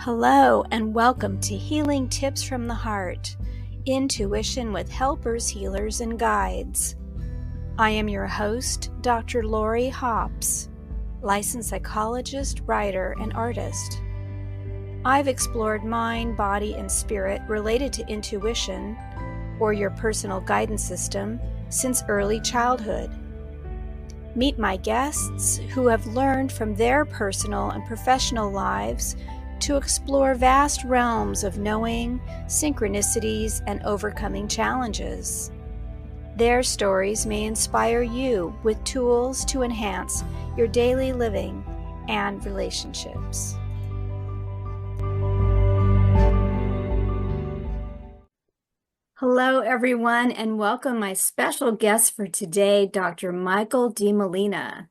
Hello and welcome to Healing Tips from the Heart, Intuition with Helpers, Healers, and Guides. I am your host, Dr. Lori Hops, licensed psychologist, writer, and artist. I've explored mind, body, and spirit related to intuition, or your personal guidance system, since early childhood. Meet my guests who have learned from their personal and professional lives to explore vast realms of knowing, synchronicities, and overcoming challenges. Their stories may inspire you with tools to enhance your daily living and relationships. Hello, everyone, and welcome my special guest for today, Dr. Michael DeMolina.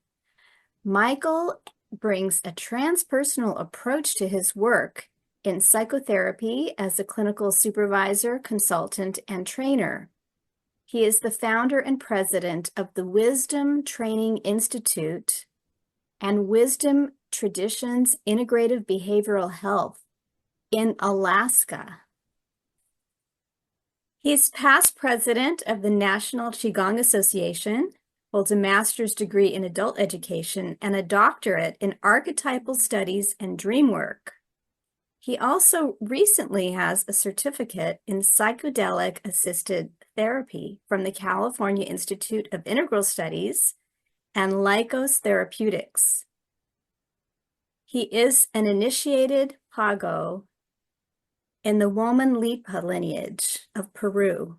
Michael brings a transpersonal approach to his work in psychotherapy as a clinical supervisor, consultant, and trainer. He is the founder and president of the Wisdom Training Institute and Wisdom Traditions Integrative Behavioral Health in Alaska. He is past president of the National Qigong Association, holds a master's degree in adult education and a doctorate in archetypal studies and dream work. He also recently has a certificate in psychedelic assisted therapy from the California Institute of Integral Studies and Lycos Therapeutics. He is an initiated Pago in the Woman Lipa lineage of Peru.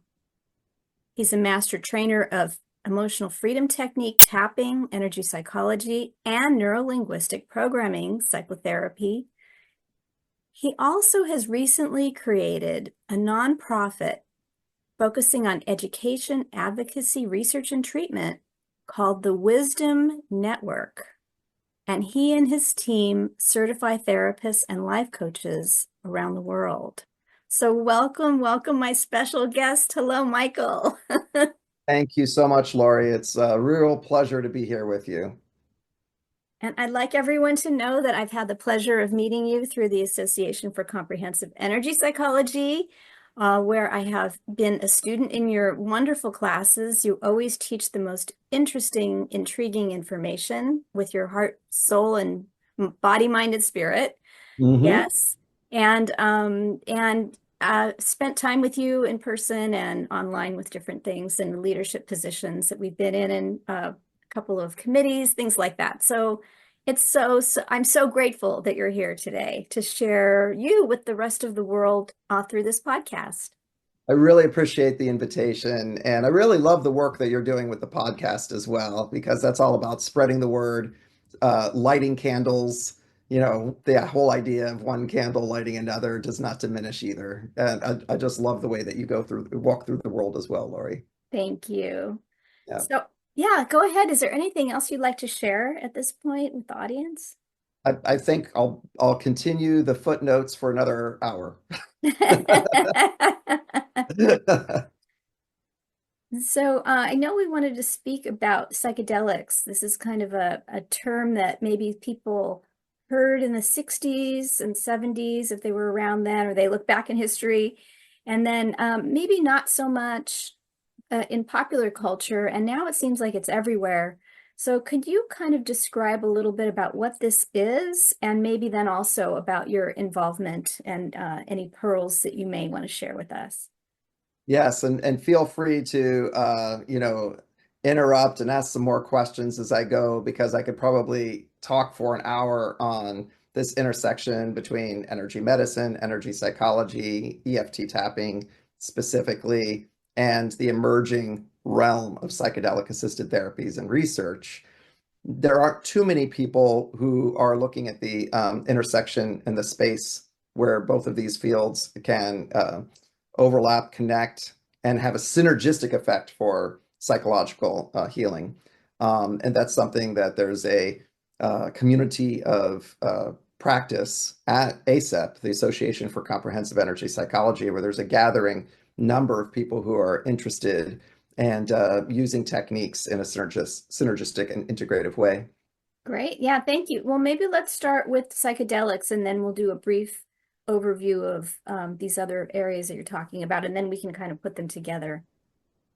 He's a master trainer of emotional freedom technique, tapping, energy psychology, and neuro-linguistic programming psychotherapy. He also has recently created a nonprofit focusing on education, advocacy, research, and treatment called the Wisdom Network. And he and his team certify therapists and life coaches around the world. So welcome, my special guest. Hello, Michael. Thank you so much, Lori. It's a real pleasure to be here with you. And I'd like everyone to know that I've had the pleasure of meeting you through the Association for Comprehensive Energy Psychology, where I have been a student in your wonderful classes. You always teach the most interesting, intriguing information with your heart, soul, and body, mind, and spirit. Yes. And spent time with you in person and online with different things and leadership positions that we've been in a couple of committees, things like that. So it's I'm so grateful that you're here today to share you with the rest of the world through this podcast. I really appreciate the invitation, and I really love the work that you're doing with the podcast as well, because that's all about spreading the word, lighting candles. You know, the whole idea of one candle lighting another does not diminish either. And I just love the way that you walk through the world as well, Lori. Thank you. Yeah. So yeah, go ahead. Is there anything else you'd like to share at this point with the audience? I think I'll continue the footnotes for another hour. So I know we wanted to speak about psychedelics. This is kind of a term that maybe people heard in the 60s and 70s, if they were around then, or they look back in history, and then maybe not so much in popular culture, and now it seems like it's everywhere. So could you kind of describe a little bit about what this is, and maybe then also about your involvement and any pearls that you may want to share with us? Yes, and feel free to interrupt and ask some more questions as I go, because I could probably talk for an hour on this intersection between energy medicine, energy psychology, EFT tapping specifically, and the emerging realm of psychedelic assisted therapies and research. There aren't too many people who are looking at the intersection and the space where both of these fields can overlap, connect, and have a synergistic effect for psychological healing. And that's something that there's a community of practice at ACEP, the Association for Comprehensive Energy Psychology, where there's a gathering number of people who are interested and using techniques in a synergistic and integrative way. Great. Yeah, thank you. Well, maybe let's start with psychedelics, and then we'll do a brief overview of these other areas that you're talking about, and then we can kind of put them together.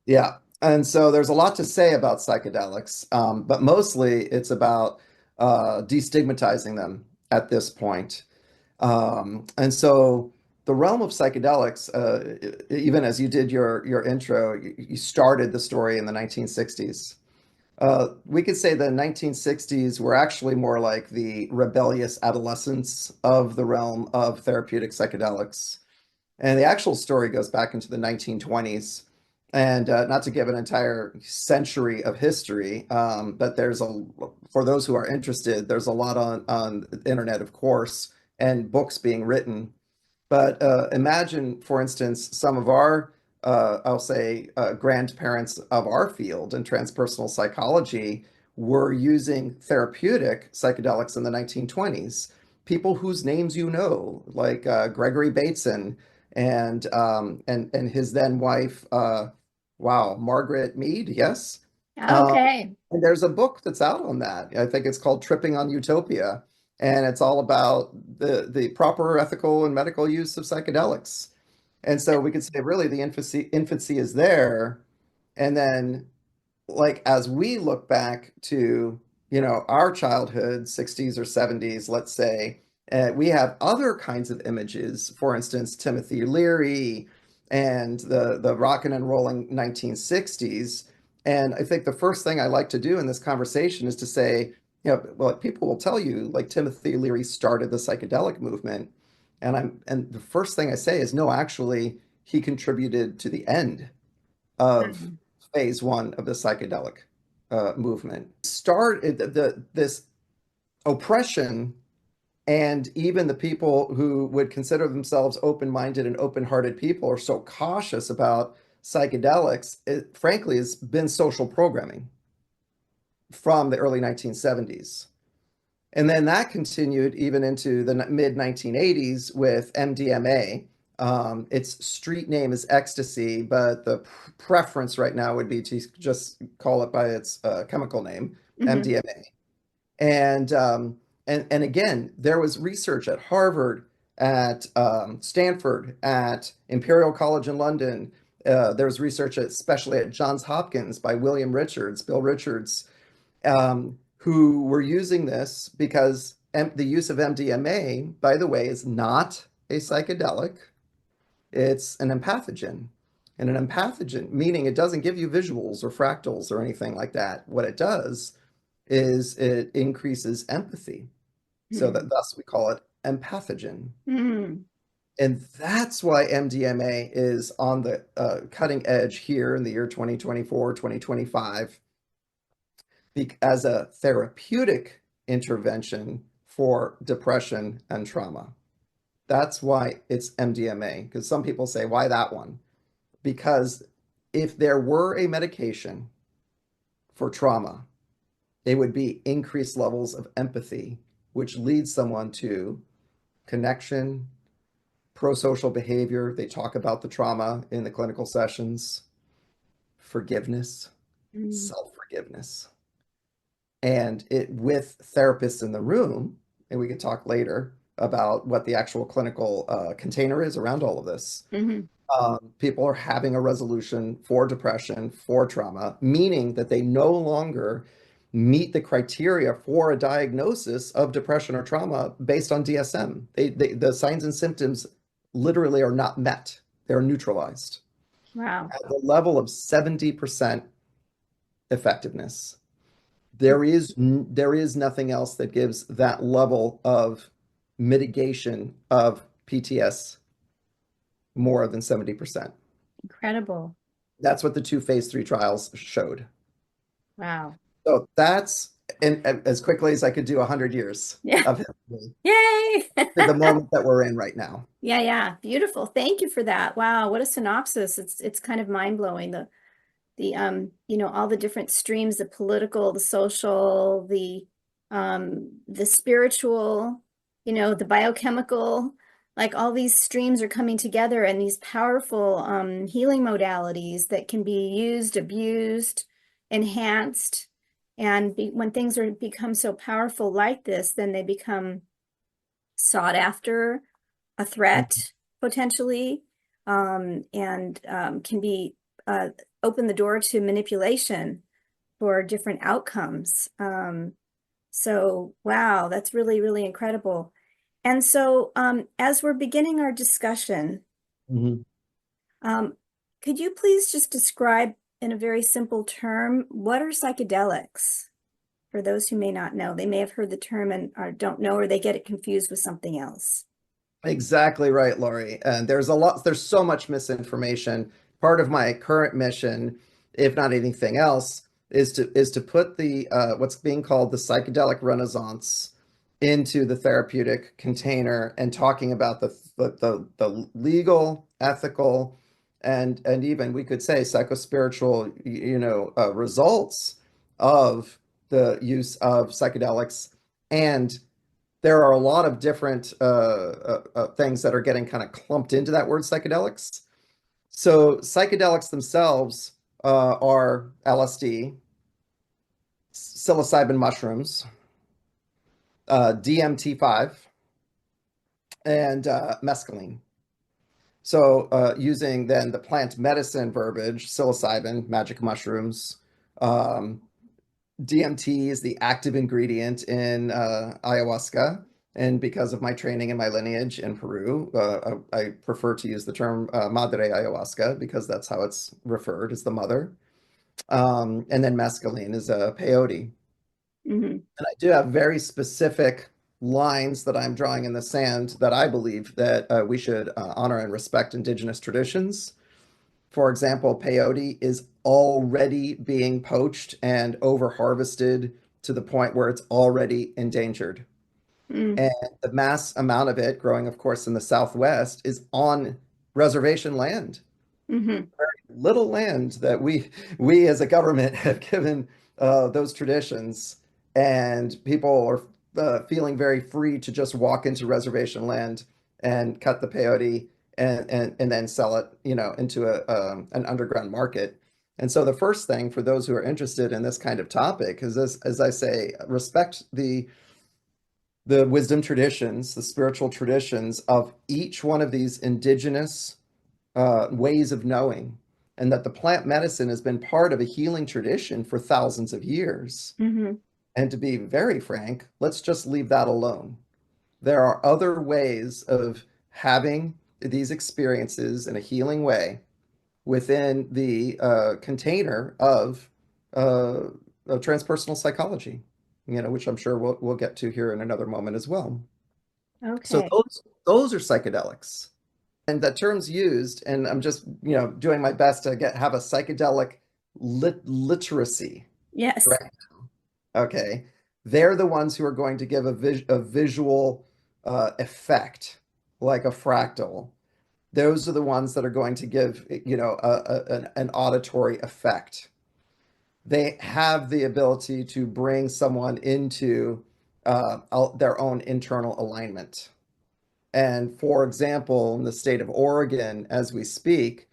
Yeah. And so there's a lot to say about psychedelics, but mostly it's about destigmatizing them at this point. And so the realm of psychedelics, even as you did your intro, you started the story in the 1960s. We could say the 1960s were actually more like the rebellious adolescence of the realm of therapeutic psychedelics. And the actual story goes back into the 1920s. And not to give an entire century of history, but for those who are interested, there's a lot on the internet, of course, and books being written. But imagine, for instance, some of our, I'll say, grandparents of our field in transpersonal psychology were using therapeutic psychedelics in the 1920s. People whose names you know, like Gregory Bateson and his then wife, wow, Margaret Mead, yes. Um, Okay. and there's a book that's out on that. I think it's called Tripping on Utopia, and it's all about the proper ethical and medical use of psychedelics. And so we could say really the infancy is there, and then like as we look back to our childhood 60s or 70s, let's say, we have other kinds of images, for instance Timothy Leary and the rockin' and rolling 1960s. And I think the first thing I like to do in this conversation is to say, well, people will tell you like Timothy Leary started the psychedelic movement, and the first thing I say is no, actually he contributed to the end of Mhm. phase one of the psychedelic movement. This oppression, and even the people who would consider themselves open-minded and open-hearted people are so cautious about psychedelics. It frankly has been social programming from the early 1970s. And then that continued even into the mid 1980s with MDMA. Its street name is ecstasy, but the preference right now would be to just call it by its chemical name, Mhm. MDMA. And and again, there was research at Harvard, at Stanford, at Imperial College in London. There was research, especially at Johns Hopkins, by Bill Richards, who were using this because the use of MDMA, by the way, is not a psychedelic. It's an empathogen. And an empathogen, meaning it doesn't give you visuals or fractals or anything like that. What it does is it increases empathy. So that Mhm. thus we call it empathogen. Mhm. And that's why MDMA is on the cutting edge here in the year 2024, 2025, as a therapeutic intervention for depression and trauma. That's why it's MDMA, because some people say, why that one? Because if there were a medication for trauma, it would be increased levels of empathy, which leads someone to connection, pro-social behavior. They talk about the trauma in the clinical sessions, forgiveness, Mhm. self-forgiveness. And it with therapists in the room, and we can talk later about what the actual clinical container is around all of this. Mhm. People are having a resolution for depression, for trauma, meaning that they no longer meet the criteria for a diagnosis of depression or trauma based on DSM. The signs and symptoms literally are not met. They're neutralized Wow. at the level of 70% effectiveness. There is nothing else that gives that level of mitigation of PTS more than 70%. Incredible. That's what the two phase three trials showed. Wow. So that's, and as quickly as I could do, 100 years Yeah. of history Yay. to the moment that we're in right now. Yeah, yeah. Beautiful. Thank you for that. Wow, what a synopsis. It's kind of mind-blowing. All the different streams, the political, the social, the spiritual, the biochemical, like all these streams are coming together, and these powerful healing modalities that can be used, abused, enhanced. And when things become so powerful like this, then they become sought after, a threat potentially, and can be open the door to manipulation for different outcomes. So, wow, that's really, really incredible. And so, as we're beginning our discussion, Mhm. um, could you please just describe in a very simple term, what are psychedelics? For those who may not know, they may have heard the term and or don't know, or they get it confused with something else. Exactly right, Laurie. And there's so much misinformation. Part of my current mission, if not anything else, is to put the what's being called the psychedelic renaissance into the therapeutic container and talking about the legal, ethical, and even we could say psychospiritual, results of the use of psychedelics. And there are a lot of different things that are getting kind of clumped into that word psychedelics. So psychedelics themselves are LSD, psilocybin mushrooms, DMT5, and mescaline. So using then the plant medicine verbiage, psilocybin, magic mushrooms, um, DMT is the active ingredient in ayahuasca. And because of my training and my lineage in Peru, I prefer to use the term Madre Ayahuasca because that's how it's referred as the mother. And then mescaline is a peyote. Hmm. And I do have very specific lines that I'm drawing in the sand that I believe that we should honor and respect indigenous traditions. For example, peyote is already being poached and over harvested to the point where it's already endangered. Mm. And the mass amount of it growing, of course, in the Southwest is on reservation land, Hmm. little land that we as a government have given those traditions, and people are feeling very free to just walk into reservation land and cut the peyote and then sell it, into an underground market. And so the first thing for those who are interested in this kind of topic is, as I say, respect the wisdom traditions, the spiritual traditions of each one of these indigenous ways of knowing, and that the plant medicine has been part of a healing tradition for thousands of years. Hmm. And to be very frank, let's just leave that alone. There are other ways of having these experiences in a healing way within the container uh, of transpersonal psychology, which I'm sure we'll get to here in another moment as well. So Okay. those are psychedelics. And the term's used, and I'm just, doing my best to have a psychedelic literacy, Yes. right? Okay. They're the ones who are going to give a visual effect, like a fractal. Those are the ones that are going to give, an auditory effect. They have the ability to bring someone into their own internal alignment. And for example, in the state of Oregon, as we speak,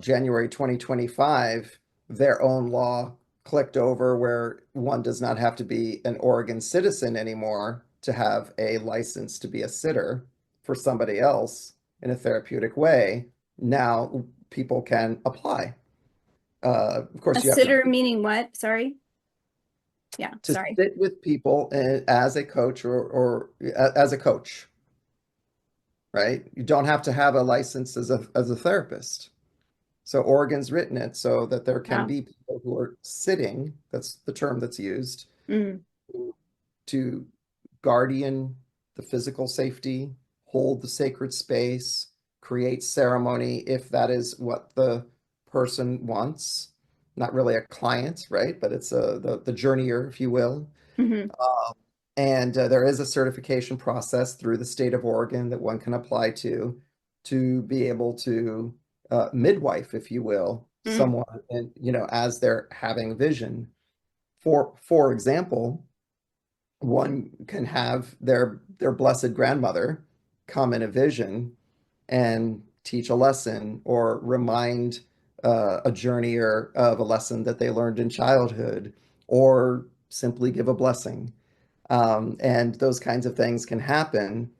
January 2025, their own law clicked over where one does not have to be an Oregon citizen anymore to have a license to be a sitter for somebody else in a therapeutic way. Now people can apply. Of A course, you have to sitter meaning what? Sorry. Yeah, to sorry. sit with people as a coach or as a coach, right? You don't have to have a license as a therapist. So Oregon's written it so that there can Wow. be people who are sitting, that's the term that's used, Mm. to guardian the physical safety, hold the sacred space, create ceremony if that is what the person wants. Not really a client, right? But it's the journeyer, if you will. Hmm. Um, and there is a certification process through the state of Oregon that one can apply to be able to midwife, if you will, Mm. someone, and as they're having vision. For example, one can have their blessed grandmother come in a vision and teach a lesson or remind a journeyer of a lesson that they learned in childhood, or simply give a blessing. And those kinds of things can happen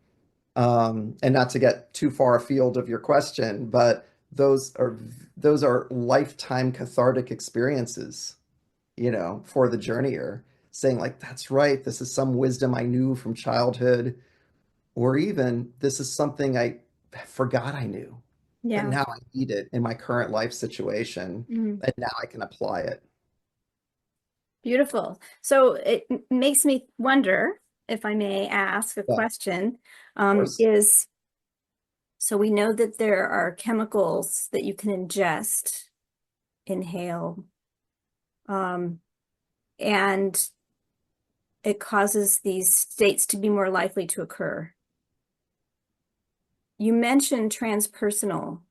And not to get too far afield of your question, but those are those are lifetime cathartic experiences, for the journeyer, saying like, that's right, this is some wisdom I knew from childhood, or even this is something I forgot I knew, but Yeah. now I need it in my current life situation, Mhm. and now I can apply it. Beautiful. So it makes me wonder, if I may ask a Yeah, of question, course. is so we know that there are chemicals that you can ingest, inhale, um, and it causes these states to be more likely to occur. You mentioned transpersonal.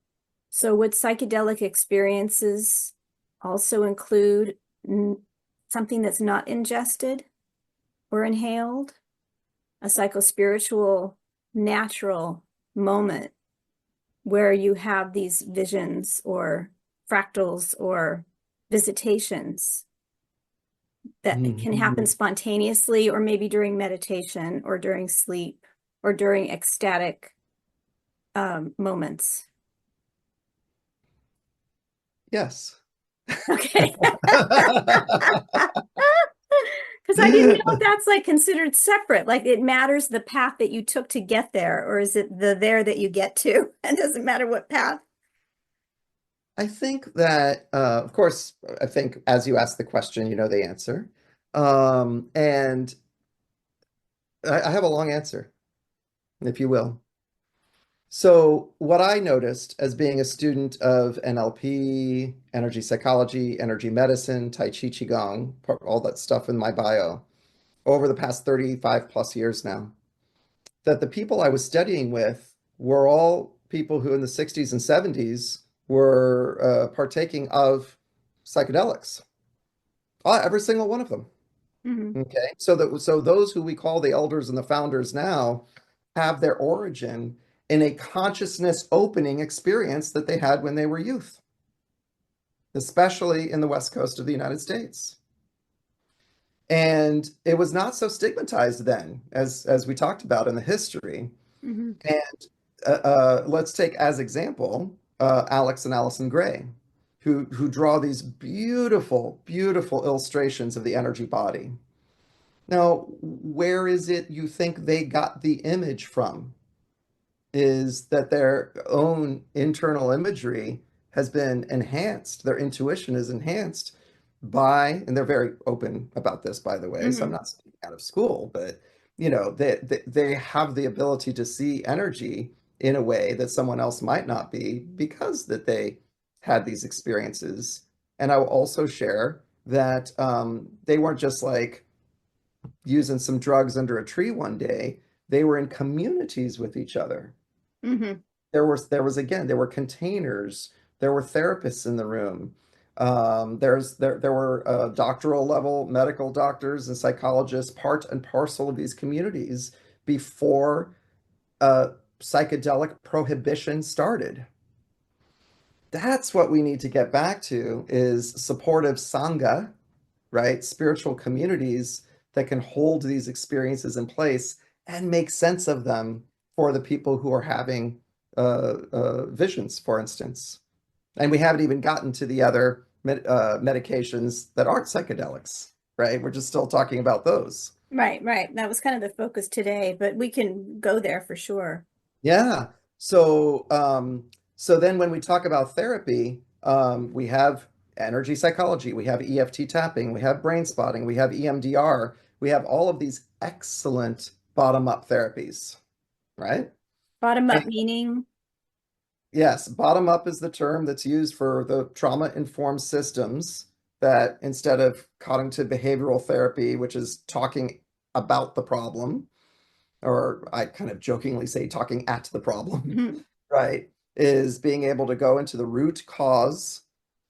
So would psychedelic experiences also include something that's not ingested or inhaled? A psychospiritual, natural moment where you have these visions or fractals or visitations that can happen Mhm. spontaneously, or maybe during meditation or during sleep or during ecstatic moments. Yes. Okay. Because I didn't know if that's like considered separate. Like it matters the path that you took to get there, or is it the there that you get to? It doesn't matter what path. I think that, of course, I think as you ask the question, you know the answer. And I have a long answer, if you will. So, what I noticed as being a student of NLP, energy psychology, energy medicine, Tai Chi Qigong, all that stuff in my bio, over the past 35 plus years now, that the people I was studying with were all people who in the 60s and 70s were partaking of psychedelics. Every single one of them. Mhm. Okay. So those who we call the elders and the founders now have their origin in a consciousness opening experience that they had when they were youth, especially in the West Coast of the United States. And it was not so stigmatized then, as we talked about in the history. Mhm. And let's take as example Alex and Allison Gray, who draw these beautiful, beautiful illustrations of the energy body. Now, where is it you think they got the image from? Is that their own internal imagery has been enhanced, their intuition is enhanced by, and they're very open about this, by the way, so I'm Mhm. not speaking out of school, but they have the ability to see energy in a way that someone else might not be because that they had these experiences. And I will also share that they weren't just like using some drugs under a tree one day. They were in communities with each other. Mhm. There were containers, there were therapists in the room. There were doctoral level medical doctors and psychologists, part and parcel of these communities before uh, psychedelic prohibition started. That's what we need to get back to is supportive sangha, right? Spiritual communities that can hold these experiences in place and make sense of them for the people who are having visions, for instance. And we haven't even gotten to the other medications that aren't psychedelics, right? We're just still talking about those. Right, right. That was kind of the focus today, but we can go there for sure. Yeah. So then when we talk about therapy, we have energy psychology, we have EFT tapping, we have brain spotting, we have EMDR, we have all of these excellent bottom-up therapies, right? Bottom And up meaning. yes, bottom-up is the term that's used for the trauma-informed systems that instead of cognitive behavioral therapy, which is talking about the problem, or I kind of jokingly say talking at the problem, Mhm. right, is being able to go into the root cause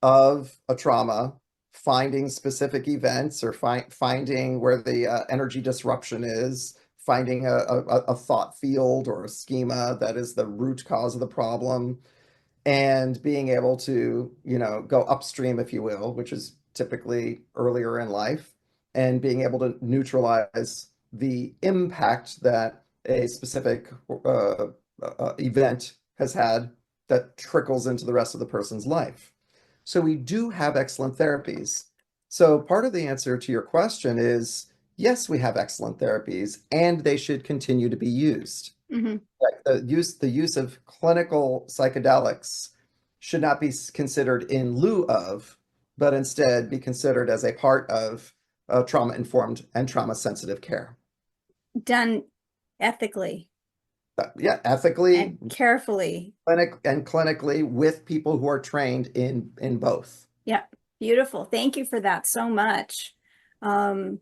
of a trauma, finding specific events or finding where the energy disruption is, finding a thought field or a schema that is the root cause of the problem, and being able to, go upstream, if you will, which is typically earlier in life, and being able to neutralize the impact that a specific event has had that trickles into the rest of the person's life. So we do have excellent therapies. So part of the answer to your question is yes, we have excellent therapies, and they should continue to be used. Hmm. Like the use of clinical psychedelics should not be considered in lieu of, but instead be considered as a part of trauma-informed and trauma-sensitive care. Done ethically Yeah, and ethically, carefully. clinically with people who are trained in both. Yeah, beautiful. Thank you for that so much. Um,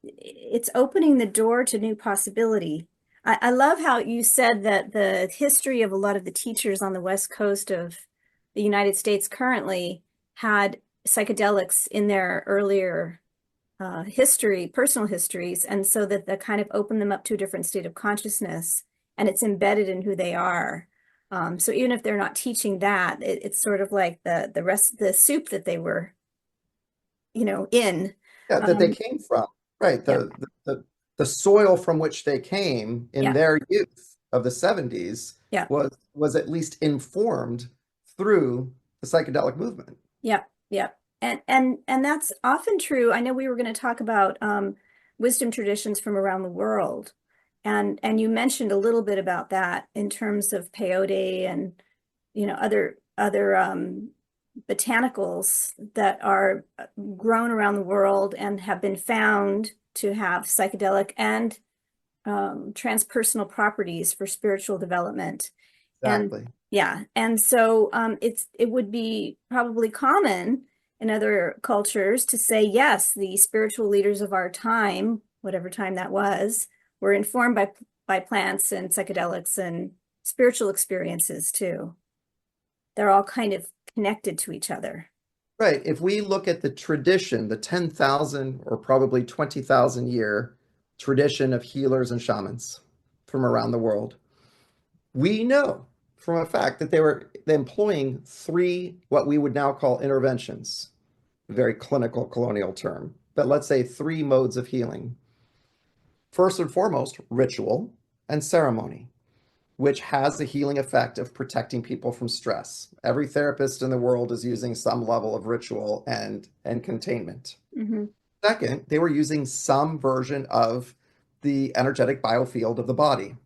it's opening the door to new possibility. I love how you said that the history of a lot of the teachers on the West Coast of the United States currently had psychedelics in their earlier personal histories, and so that kind of opened them up to a different state of consciousness, and it's embedded in who they are. So even if they're not teaching that, it's sort of like the rest, the soup that they were, in. Yeah, that they Um, came from, right? yeah, The soil from which they came in yeah, their youth of the 70s yeah. was at least informed through the psychedelic movement. Yep, yep. And that's often true. I know we were going to talk about wisdom traditions from around the world. And you mentioned a little bit about that in terms of peyote and other botanicals that are grown around the world and have been found to have psychedelic and transpersonal properties for spiritual development. And Exactly. yeah, and so it would be probably common in other cultures to say, yes, the spiritual leaders of our time, whatever time that was, were informed by plants and psychedelics and spiritual experiences too. They're all kind of connected to each other. Right. If we look at the tradition, the 10,000 or probably 20,000 year tradition of healers and shamans from around the world, we know from a fact that they were employing three, what we would now call interventions, a very clinical colonial term, but let's say three modes of healing. First and foremost, ritual and ceremony, which has the healing effect of protecting people from stress. Every therapist in the world is using some level of ritual and containment. Hmm. Second, they were using some version of the energetic biofield of the body.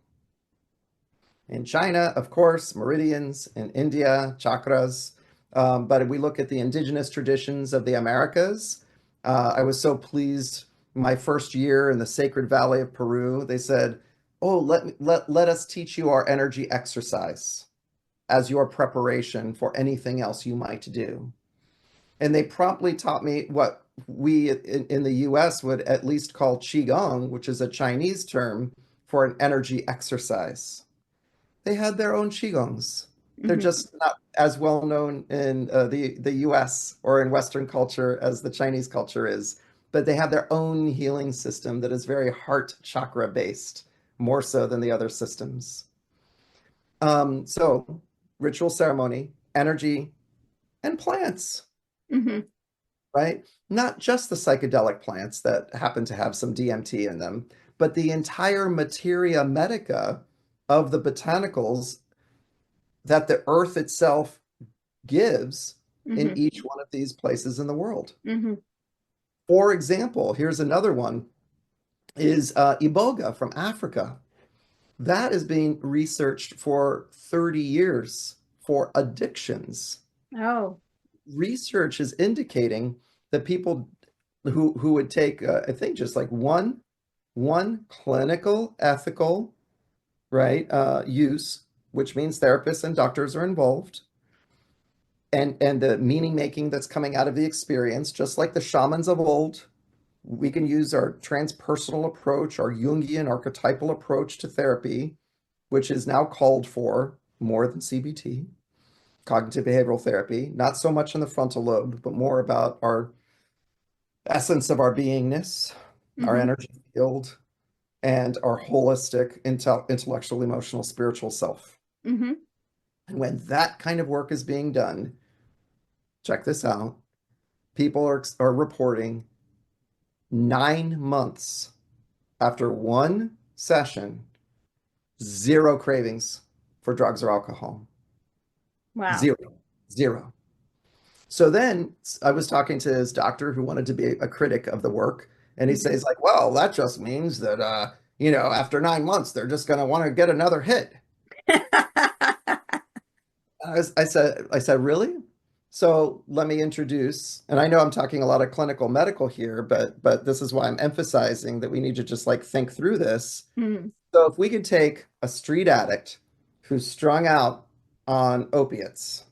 In China, of course, meridians, in India, chakras. But if we look at the indigenous traditions of the Americas, I was so pleased my first year in the Sacred Valley of Peru. They said, "Oh, let us teach you our energy exercise as your preparation for anything else you might do." And they promptly taught me what we in the US would at least call Qigong, which is a Chinese term for an energy exercise. They had their own qigongs. They're Hmm. just not as well known in the U.S. or in Western culture as the Chinese culture is, but they have their own healing system that is very heart chakra based, more so than the other systems. So ritual ceremony, energy, and plants, Hmm. right? Not just the psychedelic plants that happen to have some DMT in them, but the entire materia medica of the botanicals that the earth itself gives in Hmm. each one of these places in the world. Hmm. For example, here's another one is iboga from Africa. That is being researched for 30 years for addictions. Oh. Research is indicating that people who would take I think just like one clinical ethical right use, which means therapists and doctors are involved, and the meaning making that's coming out of the experience, just like the shamans of old, we can use our transpersonal approach, our Jungian archetypal approach to therapy, which is now called for more than CBT, cognitive behavioral therapy, not so much in the frontal lobe, but more about our essence of our beingness, our Hmm. energy field, and our holistic intellectual, emotional, spiritual self. Hmm. And when that kind of work is being done, check this out, people are reporting 9 months after one session, zero cravings for drugs or alcohol. Wow. Zero. Zero. So then I was talking to his doctor who wanted to be a critic of the work, and he Mhm. says like, well, that just means that after 9 months they're just going to want to get another hit. I said, really? So let me introduce, and I know I'm talking a lot of clinical medical here, but this is why I'm emphasizing that we need to just like think through this. Mm, So if we could take a street addict who's strung out on opiates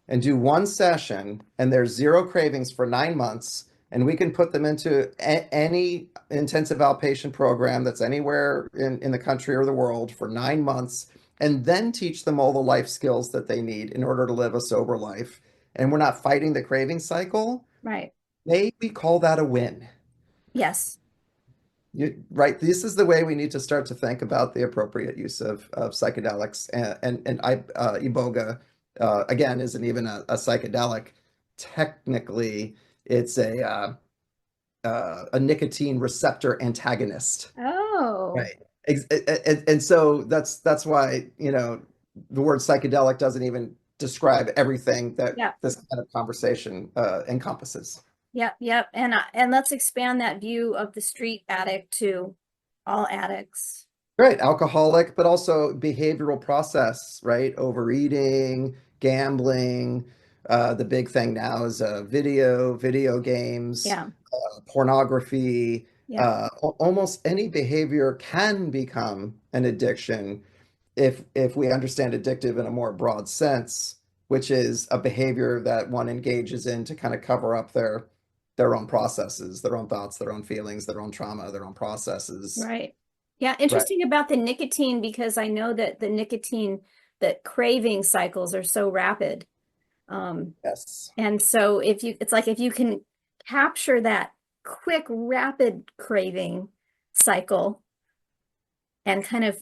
and do one session and there's zero cravings for 9 months, and we can put them into any intensive outpatient program that's anywhere in the country or the world for 9 months, and then teach them all the life skills that they need in order to live a sober life, and we're not fighting the craving cycle, right. maybe we call that a win. Yes. Right. This is the way we need to start to think about the appropriate use of psychedelics. And iboga, again, isn't even a psychedelic. Technically, it's a nicotine receptor antagonist. Oh, Right. And so that's why, the word psychedelic doesn't even describe everything that yeah. this kind of conversation encompasses. Yep, yep. And let's expand that view of the street addict to all addicts. Right, alcoholic, but also behavioral process, right? Overeating, gambling. The big thing now is video games, Yeah, pornography. yeah, Almost any behavior can become an addiction if we understand addictive in a more broad sense, which is a behavior that one engages in to kind of cover up their own processes, their own thoughts, their own feelings, their own trauma, their own processes. right. Yeah, Right. interesting about the nicotine because I know that the nicotine, the craving cycles are so rapid. Um, Yes. and so it's like if you can capture that quick, rapid craving cycle and kind of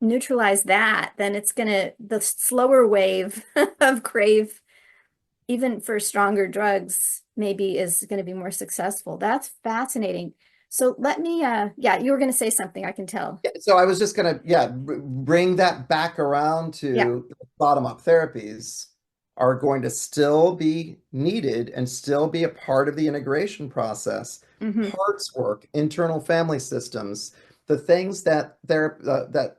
neutralize that, then the slower wave of crave, even for stronger drugs, maybe is going to be more successful. That's fascinating. So let me, yeah, you were going to say something, I can tell. Yeah, so I was just gonna, yeah, bring that back around Yeah. to bottom-up therapies are going to still be needed and still be a part of the integration process. Hmm. Parts work, internal family systems, the things that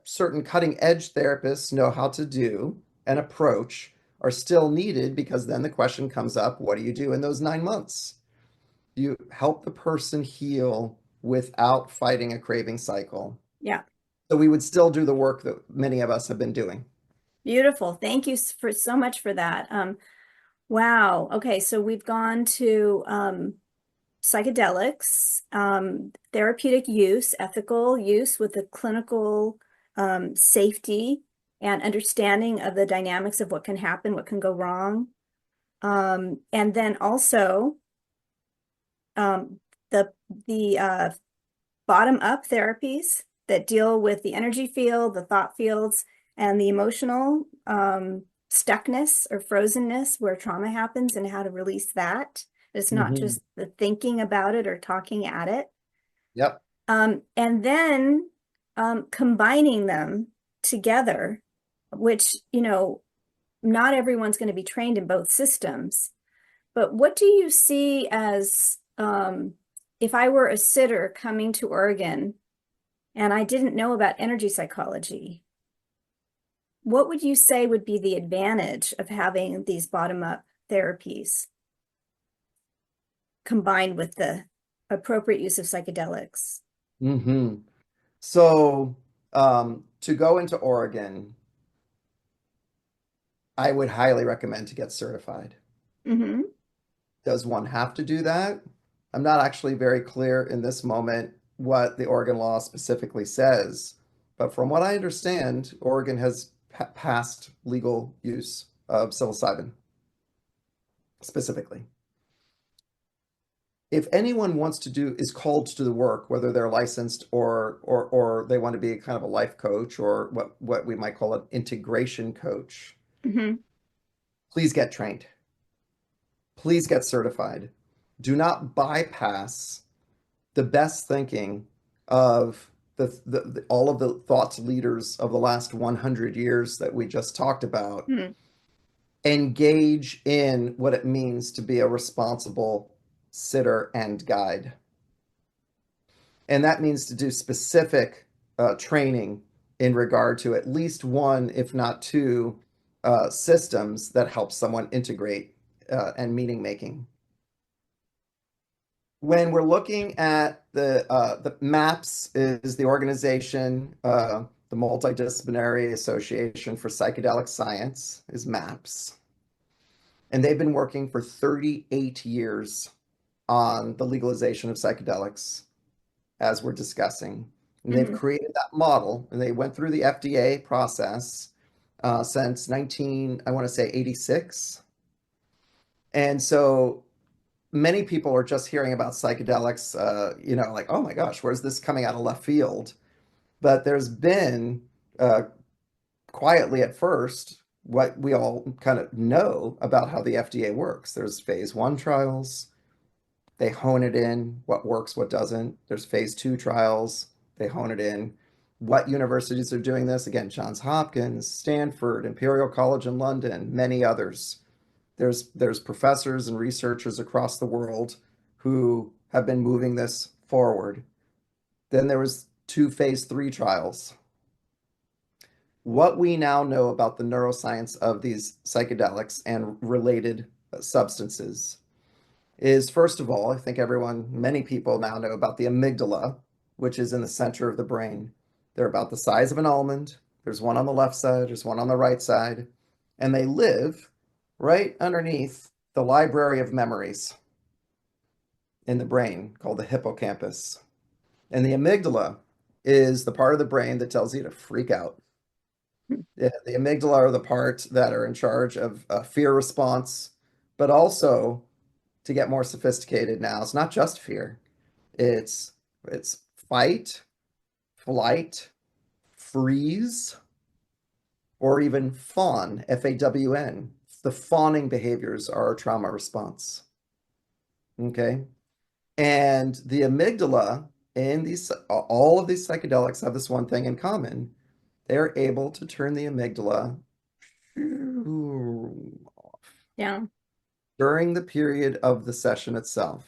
certain cutting-edge therapists know how to do and approach are still needed because then the question comes up, what do you do in those 9 months? You help the person heal without fighting a craving cycle. Yeah. So we would still do the work that many of us have been doing. Beautiful. Thank you for so much for that. Wow. Okay. So we've gone to psychedelics, therapeutic use, ethical use with the clinical safety and understanding of the dynamics of what can happen, what can go wrong. And then also um, the the bottom up therapies that deal with the energy field, the thought fields, and the emotional stuckness or frozenness where trauma happens and how to release that. It's not Hmm. just the thinking about it or talking at it. Yep. And then combining them together, which, not everyone's going to be trained in both systems. But what do you see as if I were a sitter coming to Oregon and I didn't know about energy psychology, what would you say would be the advantage of having these bottom-up therapies combined with the appropriate use of psychedelics? Hmm. So to go into Oregon, I would highly recommend to get certified. Hmm. Does one have to do that? I'm not actually very clear in this moment what the Oregon law specifically says, but from what I understand, Oregon has passed legal use of psilocybin specifically. If anyone wants to do is called to the work, whether they're licensed or they want to be kind of a life coach or what we might call an integration coach, Hmm. please get trained. Please get certified. Do not bypass the best thinking of all of the thought leaders of the last 100 years that we just talked about Hmm. engage in what it means to be a responsible sitter and guide. And that means to do specific training in regard to at least one, if not two, systems that help someone integrate and meaning making. When we're looking at the MAPS is the organization, the Multidisciplinary Association for Psychedelic Science is MAPS, and they've been working for 38 years on the legalization of psychedelics, as we're discussing. And they've Hmm. created that model, and they went through the FDA process since 19, I want to say 86. And so many people are just hearing about psychedelics, like, oh my gosh, where's this coming out of left field? But there's been uh, quietly at first what we all kind of know about how the FDA works. There's phase 1 trials, they hone it in, what works, what doesn't. There's phase 2 trials, they hone it in. What universities are doing this? Again, Johns Hopkins, Stanford, Imperial College in London, many others. There's professors and researchers across the world who have been moving this forward. Then there was 2 phase 3 trials. What we now know about the neuroscience of these psychedelics and related substances is, first of all, I think many people now know about the amygdala, which is in the center of the brain. They're about the size of an almond. There's one on the left side, there's one on the right side, and they live right underneath the library of memories in the brain called the hippocampus. And the amygdala is the part of the brain that tells you to freak out. Yeah, the amygdala are the parts that are in charge of fear response, but also, to get more sophisticated now, it's not just fear. It's fight, flight, freeze, or even fawn, F-A-W-N. The fawning behaviors are a trauma response. Okay. And the amygdala in all of these psychedelics have this one thing in common. They're able to turn the amygdala Yeah. during the period of the session itself.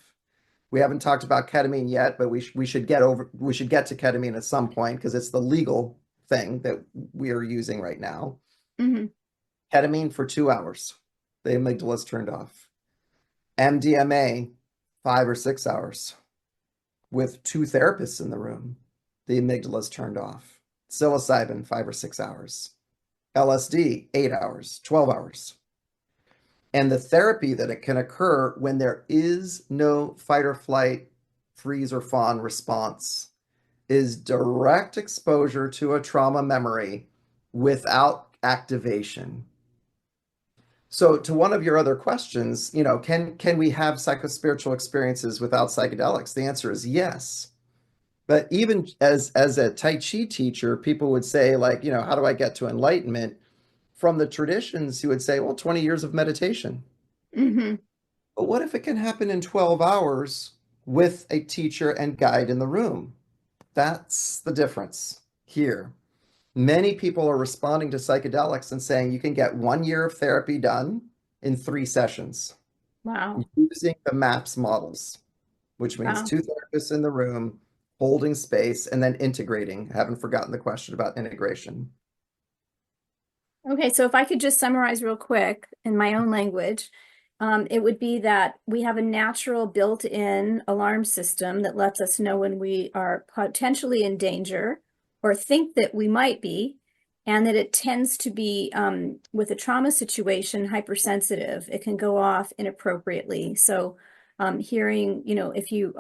We haven't talked about ketamine yet, but we should get to ketamine at some point because it's the legal thing that we are using right now. Hmm. Ketamine for 2 hours, the amygdala is turned off. MDMA, 5 or 6 hours, with 2 therapists in the room, the amygdala is turned off. Psilocybin, 5 or 6 hours. LSD, 8 hours, 12 hours. And the therapy that it can occur when there is no fight or flight, freeze or fawn response is direct exposure to a trauma memory without activation. So to one of your other questions, can we have psychospiritual experiences without psychedelics? The answer is yes. But even as a Tai Chi teacher, people would say, like, how do I get to enlightenment? From the traditions, you would say, well, 20 years of meditation. Hmm. But what if it can happen in 12 hours with a teacher and guide in the room? That's the difference here. Many people are responding to psychedelics and saying you can get 1 year of therapy done in 3 sessions Wow. using the MAPS models, which means Wow. 2 therapists in the room, holding space, and then integrating. I haven't forgotten the question about integration. Okay, so if I could just summarize real quick in my own language, it would be that we have a natural built-in alarm system that lets us know when we are potentially in danger or think that we might be, and that it tends to be, with a trauma situation, hypersensitive. It can go off inappropriately. So hearing, if you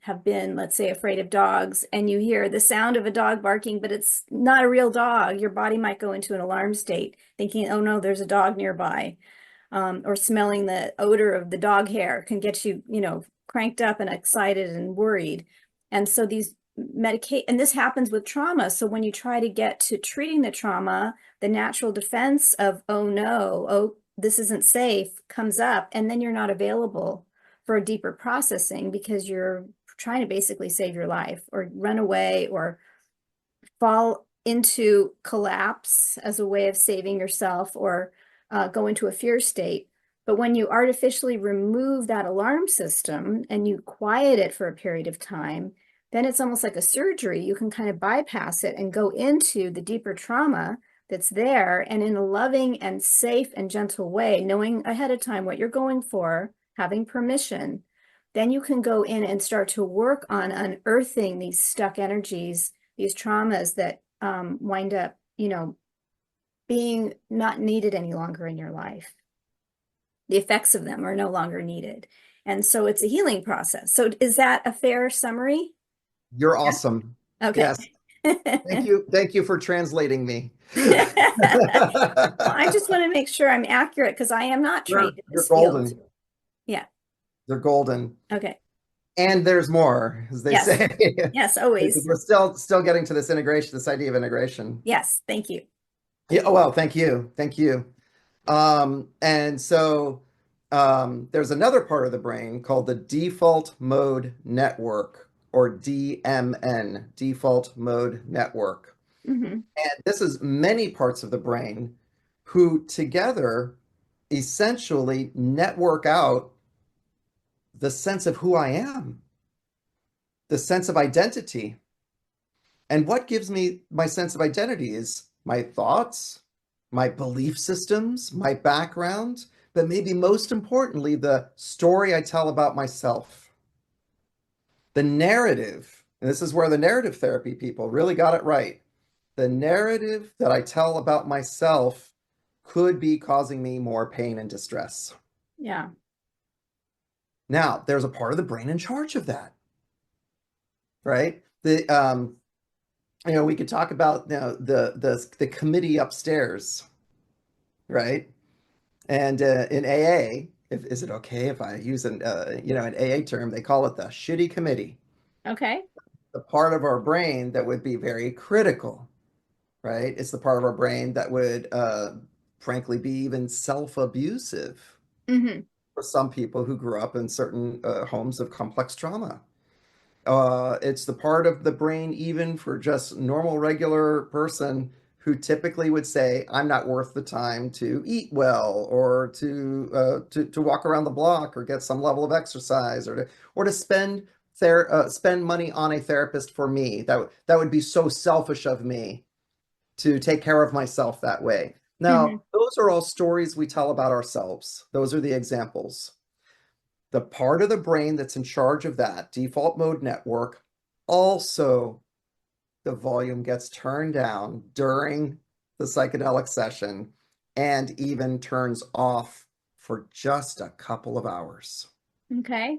have been, let's say, afraid of dogs and you hear the sound of a dog barking, but it's not a real dog, your body might go into an alarm state, thinking, oh no, there's a dog nearby. Or smelling the odor of the dog hair can get you, cranked up and excited and worried. And so these and this happens with trauma. So when you try to get to treating the trauma, the natural defense of, oh no, oh, this isn't safe comes up, and then you're not available for a deeper processing because you're trying to basically save your life or run away or fall into collapse as a way of saving yourself or go into a fear state. But when you artificially remove that alarm system and you quiet it for a period of time, then it's almost like a surgery. You can kind of bypass it and go into the deeper trauma that's there, and in a loving and safe and gentle way, knowing ahead of time what you're going for, having permission, then you can go in and start to work on unearthing these stuck energies, these traumas that wind up, being not needed any longer in your life. The effects of them are no longer needed. And so it's a healing process. So is that a fair summary? You're Yeah. awesome. Okay. Yes. Thank you. Thank you for translating me. Well, I just want to make sure I'm accurate because I am not trained in You're this field. golden. Yeah. They're golden. Okay. And there's more, as they Yes. say. Yes, Because always. we're still getting to this integration, this idea of integration. Yes. Thank you. Yeah, oh, well, thank you. Thank you. And so there's another part of the brain called the default mode network, or DMN, default mode network. Mm-hmm. And this is many parts of the brain who together essentially network out the sense of who I am, the sense of identity. And what gives me my sense of identity is my thoughts, my belief systems, my background, but maybe most importantly, the story I tell about myself. The narrative, and this is where the narrative therapy people really got it right. The narrative that I tell about myself could be causing me more pain and distress. Yeah. Now, there's a part of the brain in charge of that, right? We could talk about the committee upstairs, right? And in AA, is it okay if I use an AA term? They call it the shitty committee. Okay. The part of our brain that would be very critical, right? It's the part of our brain that would, frankly, be even self-abusive Mm-hmm. for some people who grew up in certain homes of complex trauma. It's the part of the brain, even for just normal, regular person who typically would say, "I'm not worth the time to eat well, or to walk around the block, or get some level of exercise, or to spend money on a therapist for me. That would be so selfish of me to take care of myself that way." Mm-hmm. Now, those are all stories we tell about ourselves. Those are the examples. The part of the brain that's in charge of that default mode network, also the volume gets turned down during the psychedelic session and even turns off for just a couple of hours. Okay.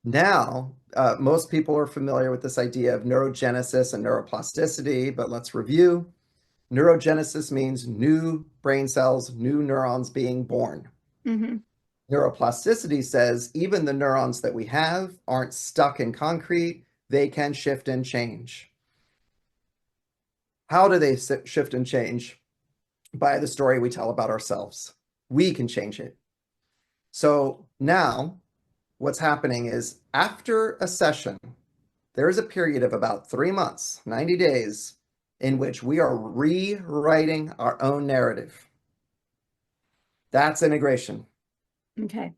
Now, most people are familiar with this idea of neurogenesis and neuroplasticity, but let's review. Neurogenesis means new brain cells, new neurons being born. Mm-hmm. Neuroplasticity says even the neurons that we have aren't stuck in concrete, they can shift and change. How do they shift and change? By the story we tell about ourselves. We can change it. So now what's happening is after a session, there is a period of about 3 months, 90 days, in which we are rewriting our own narrative. That's integration. Okay.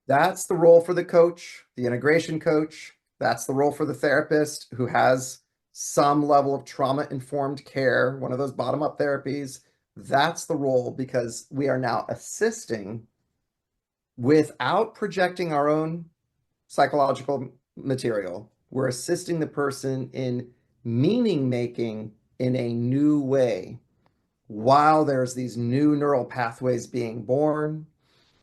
That's the role for the coach, the integration coach. That's the role for the therapist who has some level of trauma-informed care, one of those bottom-up therapies. That's the role, because we are now assisting without projecting our own psychological material. We're assisting the person in meaning making in a new way while there's these new neural pathways being born,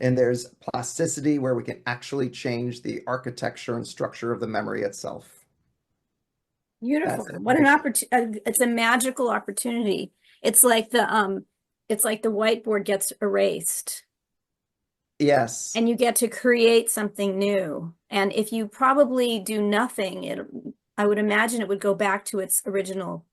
and there's plasticity where we can actually change the architecture and structure of the memory itself. Beautiful. That's What an integration. opportunity. It's a magical opportunity. It's like the whiteboard gets erased Yes, and you get to create something new. And if you probably do nothing, I would imagine it would go back to its original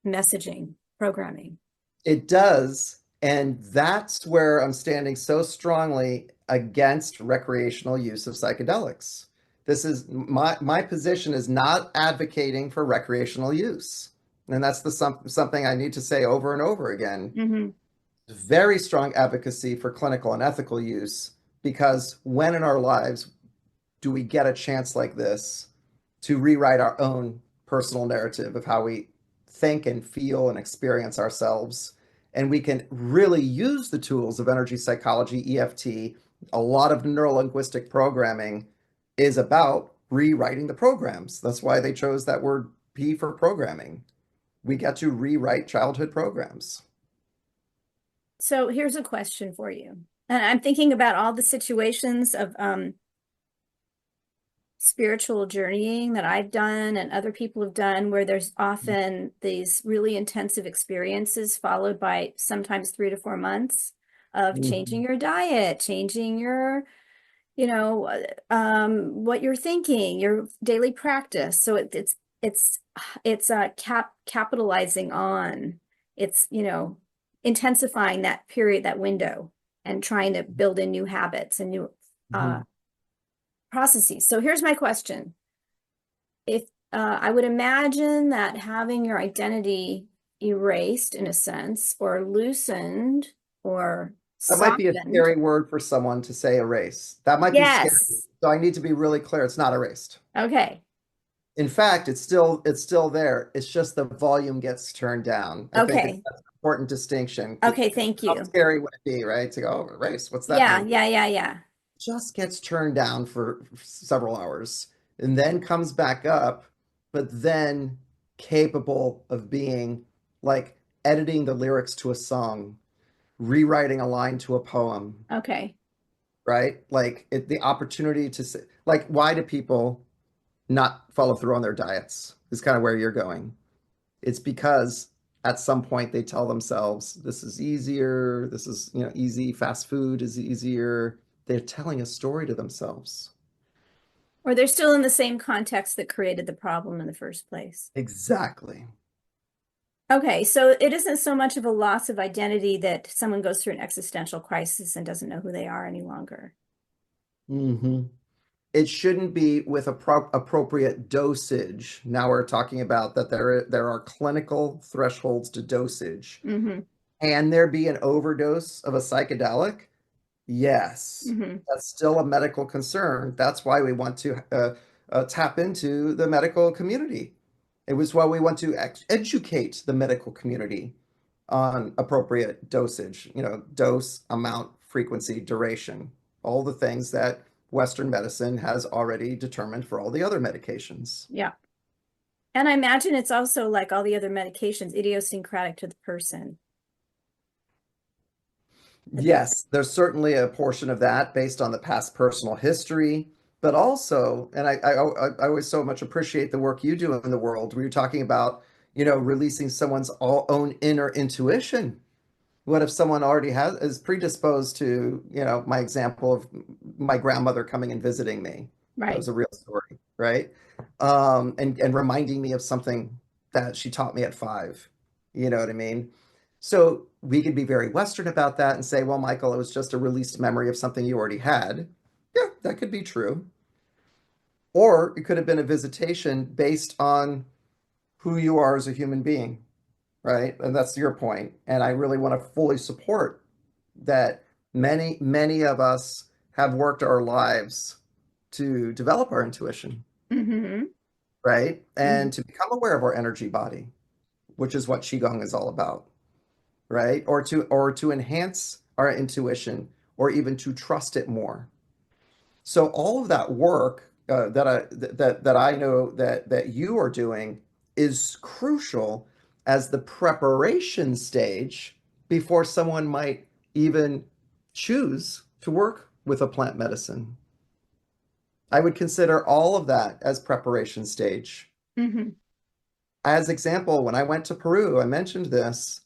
messaging, programming. it does. And that's where I'm standing so strongly against recreational use of psychedelics. This is my position is not advocating for recreational use. And that's something I need to say over and over again. Hmm. Very strong advocacy for clinical and ethical use, because when in our lives do we get a chance like this to rewrite our own personal narrative of how we think and feel and experience ourselves? And we can really use the tools of energy psychology, EFT. A lot of neurolinguistic programming is about rewriting the programs. That's why they chose that word P for programming. We get to rewrite childhood programs. So here's a question for you. And I'm thinking about all the situations of spiritual journeying that I've done and other people have done, where there's often these really intensive experiences followed by sometimes 3 to 4 months of changing Mhm. your diet, changing your, what you're thinking, your daily practice. So it's capitalizing on, it's, intensifying that period, that window, and trying to build in new habits and new uh, Mhm. processes. So here's my question. If I would imagine that having your identity erased in a sense, or loosened, or That might be a softened. scary word for someone to say erase. That might be scary. Yes. So I need to be really clear. It's not erased. Okay. In fact, it's still there. It's just the volume gets turned down. I think Okay. that's an important distinction. Okay. Thank How you. scary would it be, right? To go, oh, erase. What's that Yeah. mean? Yeah. Yeah. Yeah. Just gets turned down for several hours and then comes back up, but then capable of being like editing the lyrics to a song, rewriting a line to a poem, Okay. right? Like the opportunity to say, like, why do people not follow through on their diets? Is kind of where you're going. It's because at some point they tell themselves, this is easier. This is, easy. Fast food is easier. They're telling a story to themselves. Or they're still in the same context that created the problem in the first place. Exactly. Okay, so it isn't so much of a loss of identity that someone goes through an existential crisis and doesn't know who they are any longer. hmm It shouldn't be with appropriate dosage. Now we're talking about that there are clinical thresholds to dosage. Hmm. Can there be an overdose of a psychedelic? Yes, Hmm. that's still a medical concern. That's why we want to tap into the medical community. It was why we want to educate the medical community on appropriate dosage, dose, amount, frequency, duration, all the things that Western medicine has already determined for all the other medications. Yeah. And I imagine it's also like all the other medications, idiosyncratic to the person. Yes, there's certainly a portion of that based on the past personal history, but also, and I always so much appreciate the work you do in the world where you're talking about, releasing someone's own inner intuition. What if someone already is predisposed to, my example of my grandmother coming and visiting me? That Right. was a real story, right? And reminding me of something that she taught me at 5. You know what I mean? So we could be very Western about that and say, well, Michael, it was just a released memory of something you already had. Yeah, that could be true. Or it could have been a visitation based on who you are as a human being, right? And that's your point. And I really want to fully support that many, many of us have worked our lives to develop our intuition, Hmm. right? Hmm. And to become aware of our energy body, which is what Qigong is all about, right? Or to enhance our intuition or even to trust it more. So all of that work that I know that you are doing is crucial as the preparation stage before someone might even choose to work with a plant medicine. I would consider all of that as preparation stage. Hmm. As example, when I went to Peru, I mentioned this,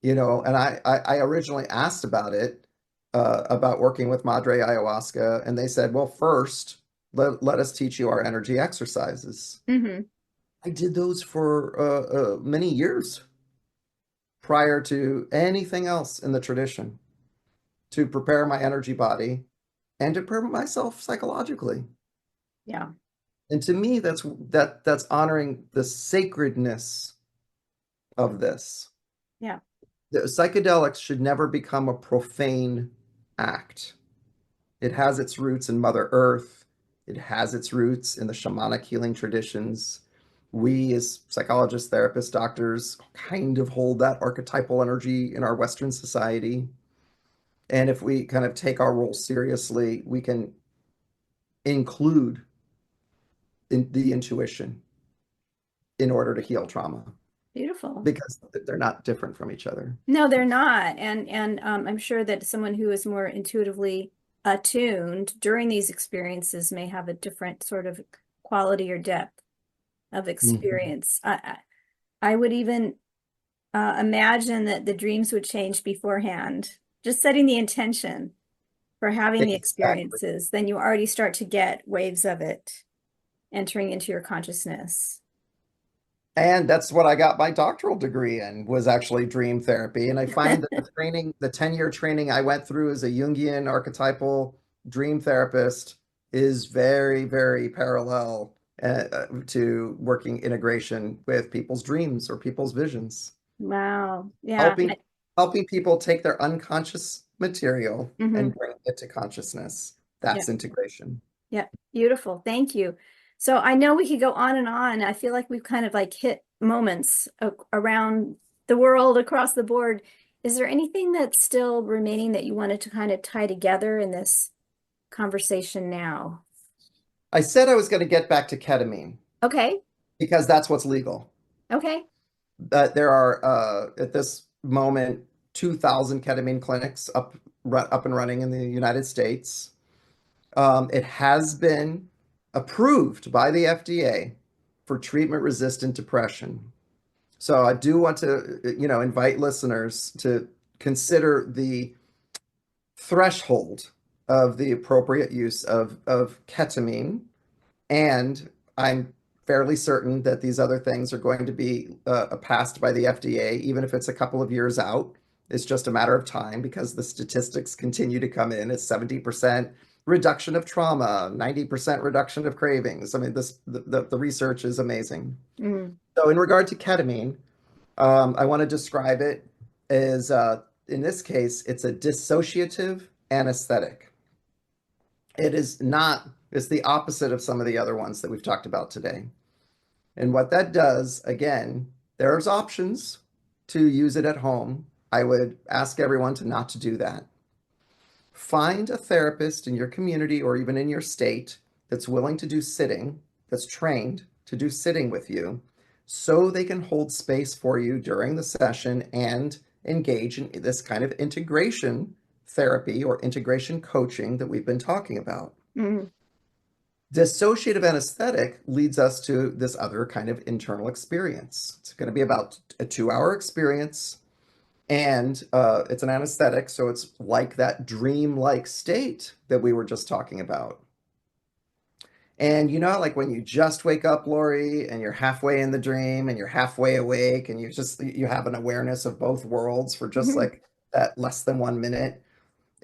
and I originally asked about it, about working with Madre Ayahuasca, and they said, well, first, let us teach you our energy exercises. Hmm. I did those for many years prior to anything else in the tradition to prepare my energy body and to prepare myself psychologically. Yeah. And to me, that's honoring the sacredness of this. Yeah. The psychedelics should never become a profane act. It has its roots in Mother Earth. It has its roots in the shamanic healing traditions. We, as psychologists, therapists, doctors, kind of hold that archetypal energy in our Western society. And if we kind of take our role seriously, we can include the intuition in order to heal trauma Beautiful. because they're not different from each other. No, they're not. And I'm sure that someone who is more intuitively attuned during these experiences may have a different sort of quality or depth of Mhm. experience. I would even imagine that the dreams would change beforehand, just setting the intention for having the Exactly. experiences, then you already start to get waves of it entering into your consciousness. And that's what I got my doctoral degree in was actually dream therapy. And I find that the training, the 10-year training I went through as a Jungian archetypal dream therapist is very, very parallel to working integration with people's dreams or people's visions, Wow. Yeah. helping helping people take their unconscious material Mhm. and bring it to consciousness. Yeah. That's integration. Yeah. Beautiful. Thank you. So I know we could go on and on. I feel like we've kind of like hit moments around the world across the board. Is there anything that's still remaining that you wanted to kind of tie together in this conversation now? I said I was going to get back to ketamine Okay. because that's what's legal. Okay. There are at this moment 2,000 ketamine clinics up and running in the United States. It has been approved by the FDA for treatment-resistant depression. So I do want to, invite listeners to consider the threshold of the appropriate use of ketamine. And I'm fairly certain that these other things are going to be passed by the FDA, even if it's a couple of years out. It's just a matter of time because the statistics continue to come in. It's 70% reduction of trauma, 90% reduction of cravings. I mean, the research is amazing. Mm. So in regard to ketamine, I want to describe it as, in this case, it's a dissociative anesthetic. It is not, it's the opposite of some of the other ones that we've talked about today. And what that does, again, there's options to use it at home. I would ask everyone to not to do that. Find a therapist in your community or even in your state that's willing to do sitting, that's trained to do sitting with you, so they can hold space for you during the session and engage in this kind of integration therapy or integration coaching that we've been talking about. Mm. Dissociative anesthetic leads us to this other kind of internal experience. It's going to be about a 2-hour experience, and it's an anesthetic, so it's like that dream-like state that we were just talking about. And like when you just wake up, Lori, and you're halfway in the dream and you're halfway awake, and you have an awareness of both worlds for just Mhm. like that less than 1 minute.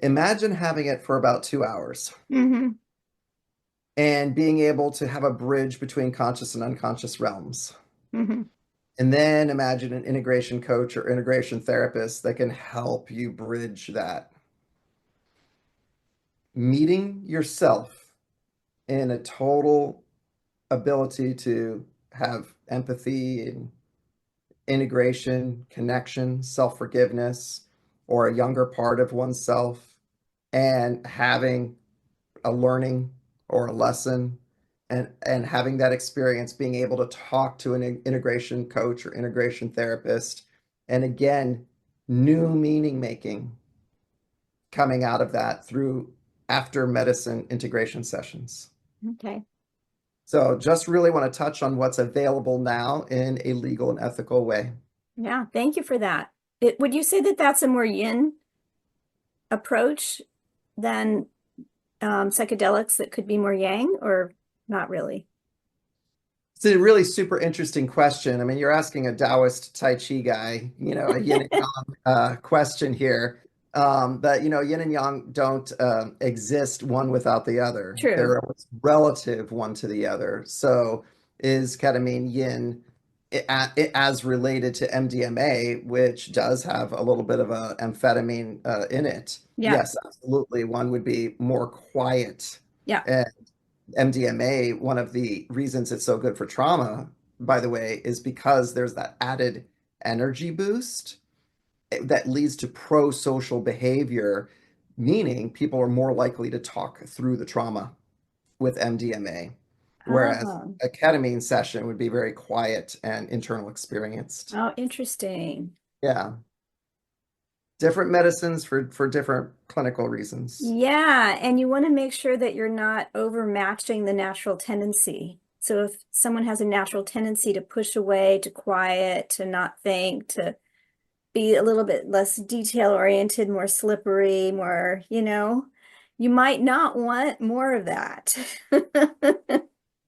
Imagine having it for about 2 hours Mhm. and being able to have a bridge between conscious and unconscious realms. Mhm. And then imagine an integration coach or integration therapist that can help you bridge that. Meeting yourself in a total ability to have empathy and integration, connection, self forgiveness, or a younger part of oneself, and having a learning or a lesson and having that experience, being able to talk to an integration coach or integration therapist, and again, new meaning making coming out of that through after medicine integration sessions. Okay. So just really want to touch on what's available now in a legal and ethical way. Yeah. Thank you for that. Would you say that that's a more yin approach than psychedelics that could be more yang, or not really? It's a really super interesting question. I mean, you're asking a Taoist Tai Chi guy, a yin and yang question here. But yin and yang don't exist one without the other. True. They're always relative one to the other. So is ketamine yin? as related to MDMA, which does have a little bit of a amphetamine in it. Yeah. Yes, absolutely. One would be more quiet. Yeah. And MDMA, one of the reasons it's so good for trauma, by the way, is because there's that added energy boost that leads to pro-social behavior, meaning people are more likely to talk through the trauma with MDMA, whereas Oh, a ketamine session would be very quiet and internal experienced. oh, interesting. Yeah, different medicines for different clinical reasons. Yeah, and you want to make sure that you're not overmatching the natural tendency. So if someone has a natural tendency to push away, to quiet, to not think, to be a little bit less detail oriented, more slippery, more, you might not want more of that.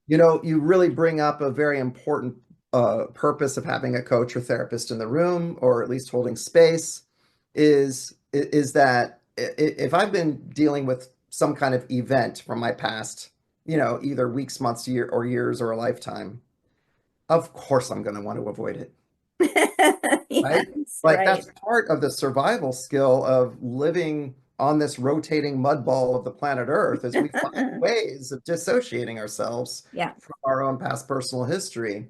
You know, you really bring up a very important purpose of having a coach or therapist in the room, or at least holding space, is that if I've been dealing with some kind of event from my past, either weeks, months, year, or years, or a lifetime, of course I'm going to want to avoid it, right? Yes, Like right. that's part of the survival skill of living on this rotating mud ball of the planet Earth, is we find ways of dissociating ourselves Yeah. from our own past personal history.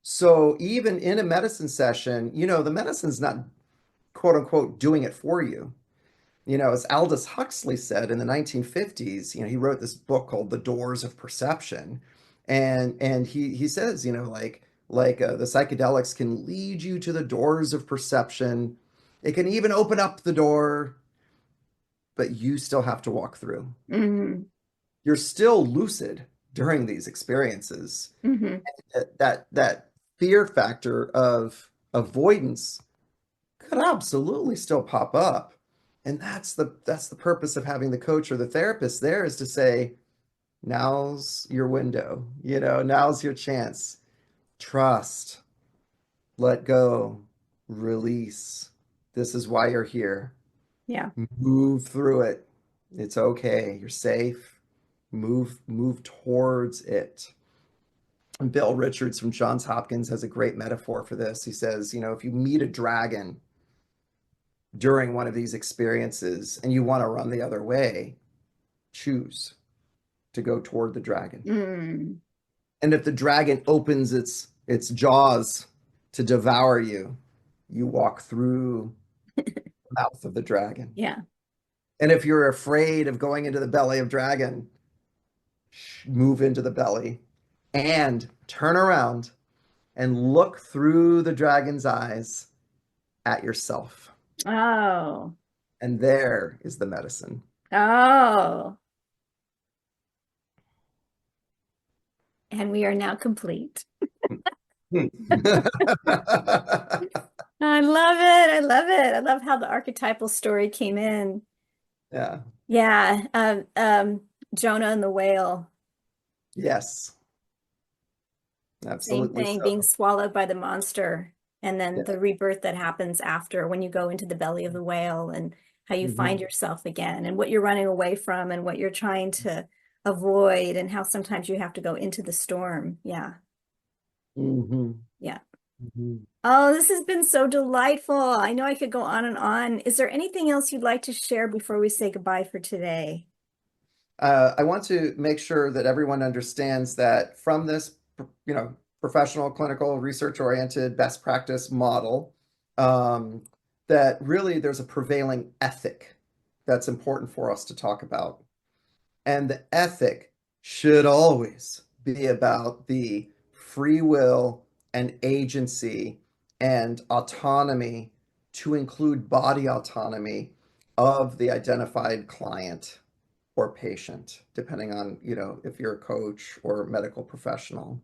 So even in a medicine session, the medicine's not quote unquote doing it for you. As Aldous Huxley said in the 1950s, he wrote this book called The Doors of Perception. And he says, the psychedelics can lead you to the doors of perception. It can even open up the door, but you still have to walk through. Hmm. You're still lucid during these experiences. Hmm. That fear factor of avoidance could absolutely still pop up. And that's the purpose of having the coach or the therapist there, is to say, now's your window, now's your chance. Trust, let go, release. This is why you're here. Yeah. Move through it. It's okay. You're safe. Move towards it. And Bill Richards from Johns Hopkins has a great metaphor for this. He says, if you meet a dragon during one of these experiences and you want to run the other way, choose to go toward the dragon. Mm. And if the dragon opens its jaws to devour you, you walk through the mouth of the dragon. Yeah. And if you're afraid of going into the belly of dragon, move into the belly and turn around and look through the dragon's eyes at yourself. Oh. And there is the medicine. Oh. And we are now complete. I love it. I love it. I love how the archetypal story came in. Yeah. Yeah. Jonah and the whale. Yes. Same Absolutely thing, being so. swallowed by the monster, and then Yeah. the rebirth that happens after when you go into the belly of the whale, and how you find Mhm. yourself again, and what you're running away from, and what you're trying to avoid, and how sometimes you have to go into the storm. Yeah. Mhm. Yeah. Mhm. Oh, this has been so delightful. I know I could go on and on. Is there anything else you'd like to share before we say goodbye for today? I want to make sure that everyone understands that from this, professional, clinical, research-oriented best practice model, um, that really there's a prevailing ethic that's important for us to talk about. And the ethic should always be about the free will and agency and autonomy, to include body autonomy, of the identified client or patient, depending on, if you're a coach or medical professional.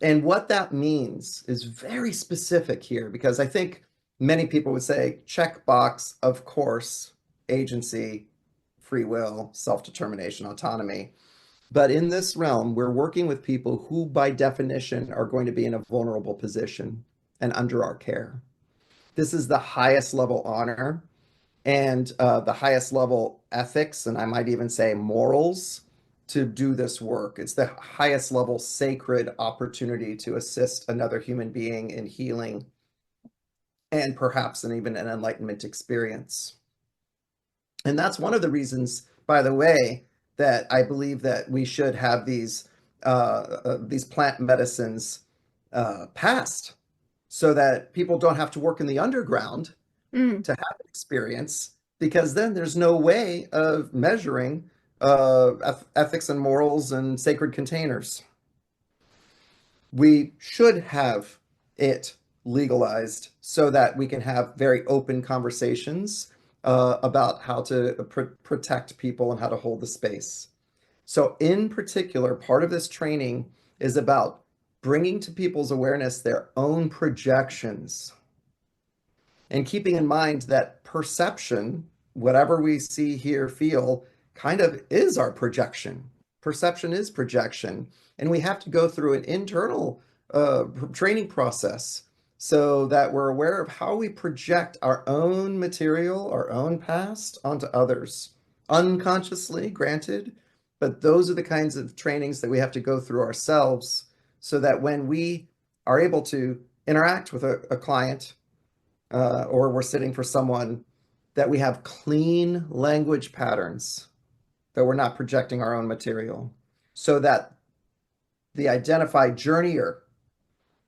And what that means is very specific here, because I think many people would say, check box, of course, agency, free will, self-determination, autonomy. But in this realm, we're working with people who, by definition, are going to be in a vulnerable position and under our care. This is the highest level honor and the highest level ethics, and I might even say morals, to do this work. It's the highest level sacred opportunity to assist another human being in healing and perhaps even an enlightenment experience. And that's one of the reasons, by the way, that I believe that we should have these plant medicines passed so that people don't have to work in the underground Mm. to have an experience, because then there's no way of measuring ethics and morals and sacred containers. We should have it legalized so that we can have very open conversations about how to protect people and how to hold the space. So, in particular, part of this training is about bringing to people's awareness their own projections and keeping in mind that perception, whatever we see, hear, feel, kind of is our projection. Perception is projection. And we have to go through an internal training process so that we're aware of how we project our own material, our own past onto others. Unconsciously, granted, but those are the kinds of trainings that we have to go through ourselves so that when we are able to interact with a client or we're sitting for someone, that we have clean language patterns, that we're not projecting our own material, so that the identified journeyer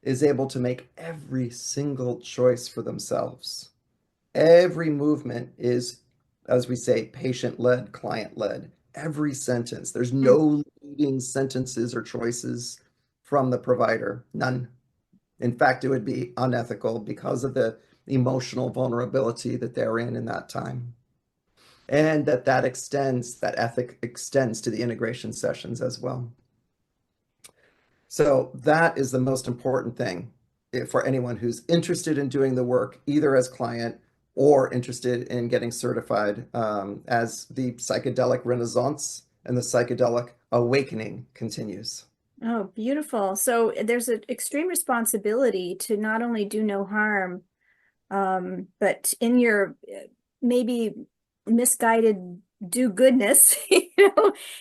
is able to make every single choice for themselves. Every movement is, as we say, patient-led, client-led. Every sentence. There's no leading sentences or choices from the provider. None. In fact, it would be unethical because of the emotional vulnerability that they're in that time. And that ethic extends to the integration sessions as well. So that is the most important thing for anyone who's interested in doing the work, either as client or interested in getting certified, as the psychedelic renaissance and the psychedelic awakening continues. Oh, beautiful. So there's an extreme responsibility to not only do no harm, but in your maybe misguided do goodness,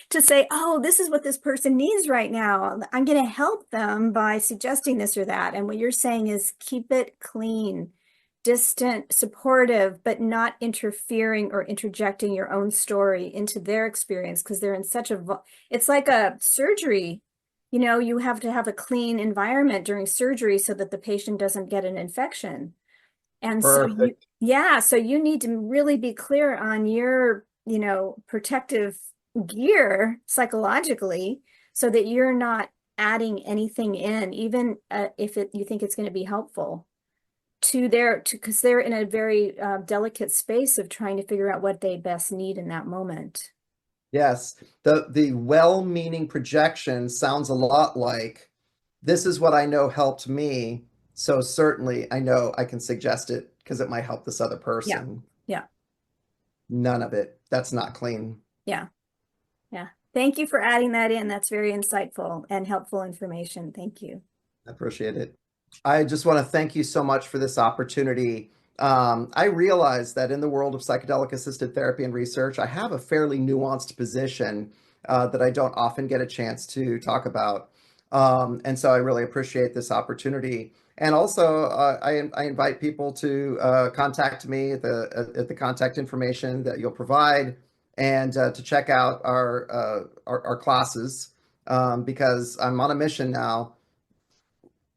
to say, oh, this is what this person needs right now. I'm going to help them by suggesting this or that. And what you're saying is keep it clean, distant, supportive, but not interfering or interjecting your own story into their experience, because they're in such it's like a surgery. You have to have a clean environment during surgery so that the patient doesn't get an infection. And Perfect. so you need to really be clear on your, protective gear psychologically so that you're not adding anything in, even if you think it's going to be helpful because they're in a very delicate space of trying to figure out what they best need in that moment. Yes, the well-meaning projection sounds a lot like, this is what I know helped me, so certainly I know I can suggest it because it might help this other Yeah. person. Yeah. None of it. That's not clean. Yeah. Yeah. Thank you for adding that in. That's very insightful and helpful information. Thank you. I appreciate it. I just want to thank you so much for this opportunity. I realize that in the world of psychedelic assisted therapy and research, I have a fairly nuanced position that I don't often get a chance to talk about. And so I really appreciate this opportunity. And also, I invite people to contact me at the contact information that you'll provide, and to check out our classes, because I'm on a mission now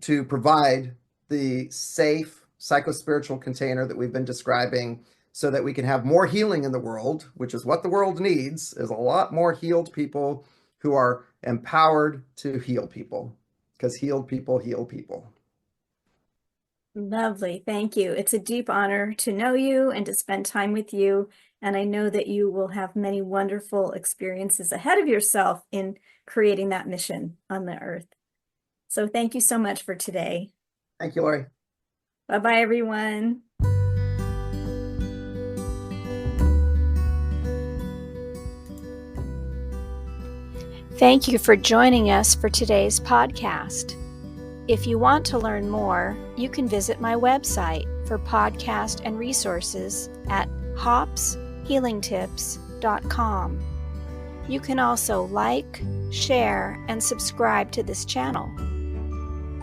to provide the safe psychospiritual container that we've been describing so that we can have more healing in the world, which is what the world needs, is a lot more healed people who are empowered to heal people, because healed people heal people. Lovely. Thank you. It's a deep honor to know you and to spend time with you. And I know that you will have many wonderful experiences ahead of yourself in creating that mission on the earth. So thank you so much for today. Thank you, Lori. Bye-bye, everyone. Thank you for joining us for today's podcast. If you want to learn more, you can visit my website for podcast and resources at hopshealingtips.com. You can also like, share, and subscribe to this channel.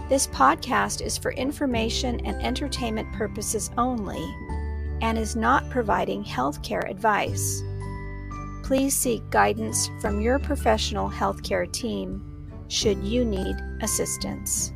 This podcast is for information and entertainment purposes only and is not providing healthcare advice. Please seek guidance from your professional healthcare team should you need assistance.